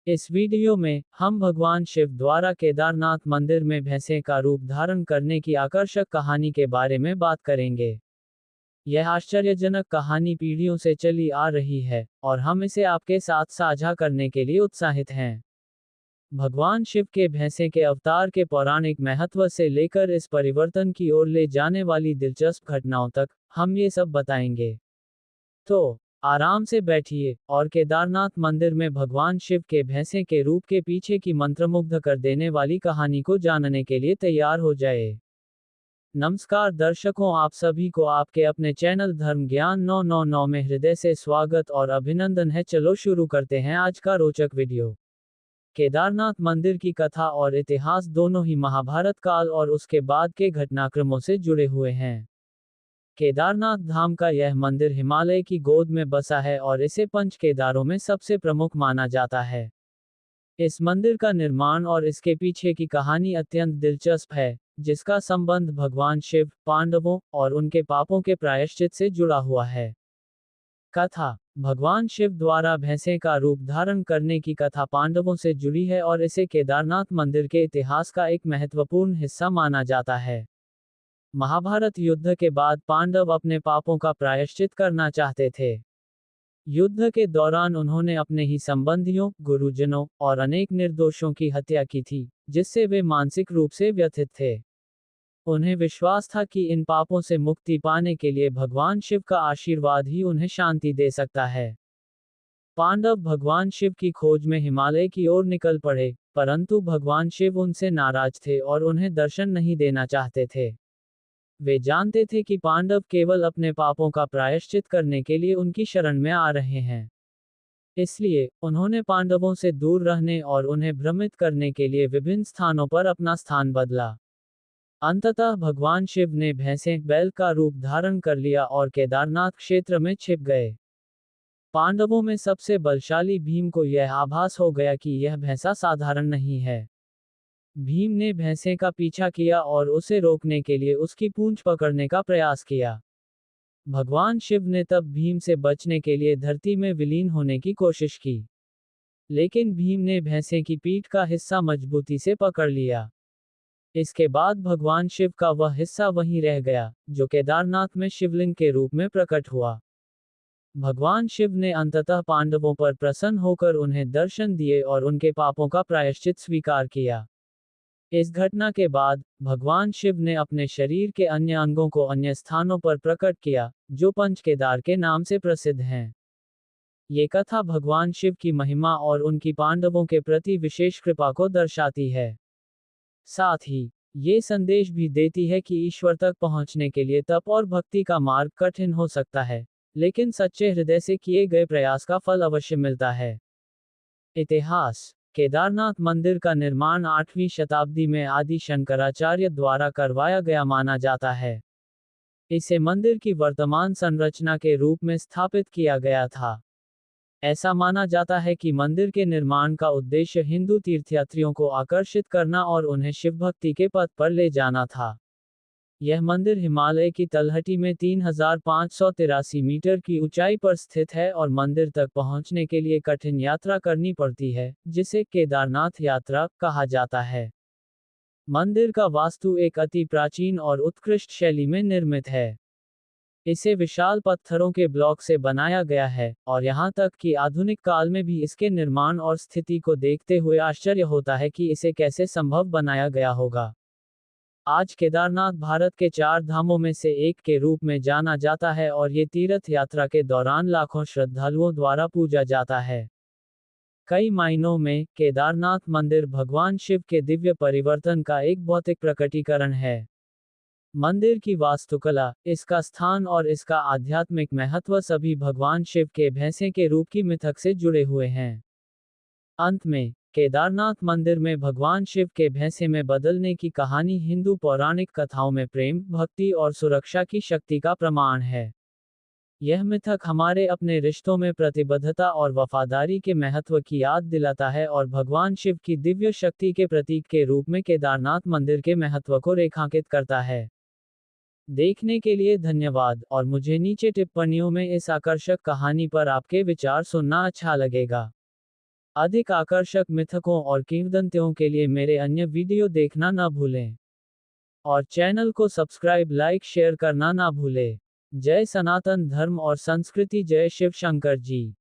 इस वीडियो में हम भगवान शिव द्वारा केदारनाथ मंदिर में भैंसे का रूप धारण करने की आकर्षक कहानी के बारे में बात करेंगे। यह आश्चर्यजनक कहानी पीढ़ियों से चली आ रही है और हम इसे आपके साथ साझा करने के लिए उत्साहित हैं। भगवान शिव के भैंसे के अवतार के पौराणिक महत्व से लेकर इस परिवर्तन की ओर ले जाने वाली दिलचस्प घटनाओं तक हम ये सब बताएंगे। तो आराम से बैठिए और केदारनाथ मंदिर में भगवान शिव के भैंसे के रूप के पीछे की मंत्रमुग्ध कर देने वाली कहानी को जानने के लिए तैयार हो जाए। नमस्कार दर्शकों, आप सभी को आपके अपने चैनल धर्म ज्ञान 999 में हृदय से स्वागत और अभिनंदन है। चलो शुरू करते हैं आज का रोचक वीडियो। केदारनाथ मंदिर की कथा और इतिहास दोनों ही महाभारत काल और उसके बाद के घटनाक्रमों से जुड़े हुए हैं। केदारनाथ धाम का यह मंदिर हिमालय की गोद में बसा है और इसे पंच केदारों में सबसे प्रमुख माना जाता है। इस मंदिर का निर्माण और इसके पीछे की कहानी अत्यंत दिलचस्प है, जिसका संबंध भगवान शिव, पांडवों और उनके पापों के प्रायश्चित से जुड़ा हुआ है। कथा भगवान शिव द्वारा भैंसे का रूप धारण करने की कथा पांडवों से जुड़ी है और इसे केदारनाथ मंदिर के इतिहास का एक महत्वपूर्ण हिस्सा माना जाता है। महाभारत युद्ध के बाद पांडव अपने पापों का प्रायश्चित करना चाहते थे। युद्ध के दौरान उन्होंने अपने ही संबंधियों, गुरुजनों और अनेक निर्दोषों की हत्या की थी, जिससे वे मानसिक रूप से व्यथित थे। उन्हें विश्वास था कि इन पापों से मुक्ति पाने के लिए भगवान शिव का आशीर्वाद ही उन्हें शांति दे सकता है। पांडव भगवान शिव की खोज में हिमालय की ओर निकल पड़े, परंतु भगवान शिव उनसे नाराज थे और उन्हें दर्शन नहीं देना चाहते थे। वे जानते थे कि पांडव केवल अपने पापों का प्रायश्चित करने के लिए उनकी शरण में आ रहे हैं। इसलिए उन्होंने पांडवों से दूर रहने और उन्हें भ्रमित करने के लिए विभिन्न स्थानों पर अपना स्थान बदला। अंततः भगवान शिव ने भैंसे बैल का रूप धारण कर लिया और केदारनाथ क्षेत्र में छिप गए। पांडवों में सबसे बलशाली भीम को यह आभास हो गया कि यह भैंसा साधारण नहीं है। भीम ने भैंसे का पीछा किया और उसे रोकने के लिए उसकी पूंछ पकड़ने का प्रयास किया। भगवान शिव ने तब भीम से बचने के लिए धरती में विलीन होने की कोशिश की, लेकिन भीम ने भैंसे की पीठ का हिस्सा मजबूती से पकड़ लिया। इसके बाद भगवान शिव का वह हिस्सा वहीं रह गया, जो केदारनाथ में शिवलिंग के रूप में प्रकट हुआ। भगवान शिव ने अंततः पांडवों पर प्रसन्न होकर उन्हें दर्शन दिए और उनके पापों का प्रायश्चित स्वीकार किया। इस घटना के बाद भगवान शिव ने अपने शरीर के अन्य अंगों को अन्य स्थानों पर प्रकट किया, जो पंच केदार के नाम से प्रसिद्ध हैं। ये कथा भगवान शिव की महिमा और उनकी पांडवों के प्रति विशेष कृपा को दर्शाती है। साथ ही ये संदेश भी देती है कि ईश्वर तक पहुंचने के लिए तप और भक्ति का मार्ग कठिन हो सकता है, लेकिन सच्चे हृदय से किए गए प्रयास का फल अवश्य मिलता है। इतिहास केदारनाथ मंदिर का निर्माण 8वीं शताब्दी में आदि शंकराचार्य द्वारा करवाया गया माना जाता है। इसे मंदिर की वर्तमान संरचना के रूप में स्थापित किया गया था। ऐसा माना जाता है कि मंदिर के निर्माण का उद्देश्य हिंदू तीर्थयात्रियों को आकर्षित करना और उन्हें शिव भक्ति के पथ पर ले जाना था। यह मंदिर हिमालय की तलहटी में 3583 मीटर की ऊंचाई पर स्थित है और मंदिर तक पहुंचने के लिए कठिन यात्रा करनी पड़ती है, जिसे केदारनाथ यात्रा कहा जाता है। मंदिर का वास्तु एक अति प्राचीन और उत्कृष्ट शैली में निर्मित है। इसे विशाल पत्थरों के ब्लॉक से बनाया गया है और यहाँ तक कि आधुनिक काल में भी इसके निर्माण और स्थिति को देखते हुए आश्चर्य होता है कि इसे कैसे संभव बनाया गया होगा। आज केदारनाथ भारत के 4 धामों में से एक के रूप में जाना जाता है और ये तीर्थ यात्रा के दौरान लाखों श्रद्धालुओं द्वारा पूजा जाता है। कई मायनों में केदारनाथ मंदिर भगवान शिव के दिव्य परिवर्तन का एक भौतिक प्रकटीकरण है। मंदिर की वास्तुकला, इसका स्थान और इसका आध्यात्मिक महत्व सभी भगवान शिव के भैंसे के रूप की मिथक से जुड़े हुए हैं। अंत में केदारनाथ मंदिर में भगवान शिव के भैंसे में बदलने की कहानी हिंदू पौराणिक कथाओं में प्रेम, भक्ति और सुरक्षा की शक्ति का प्रमाण है। यह मिथक हमारे अपने रिश्तों में प्रतिबद्धता और वफादारी के महत्व की याद दिलाता है और भगवान शिव की दिव्य शक्ति के प्रतीक के रूप में केदारनाथ मंदिर के महत्व को रेखांकित करता है। देखने के लिए धन्यवाद और मुझे नीचे टिप्पणियों में इस आकर्षक कहानी पर आपके विचार सुनना अच्छा लगेगा। अधिक आकर्षक मिथकों और किंवदंतियों के लिए मेरे अन्य वीडियो देखना ना भूलें। और चैनल को सब्सक्राइब, लाइक, शेयर करना ना भूलें। जय सनातन धर्म और संस्कृति, जय शिव शंकर जी।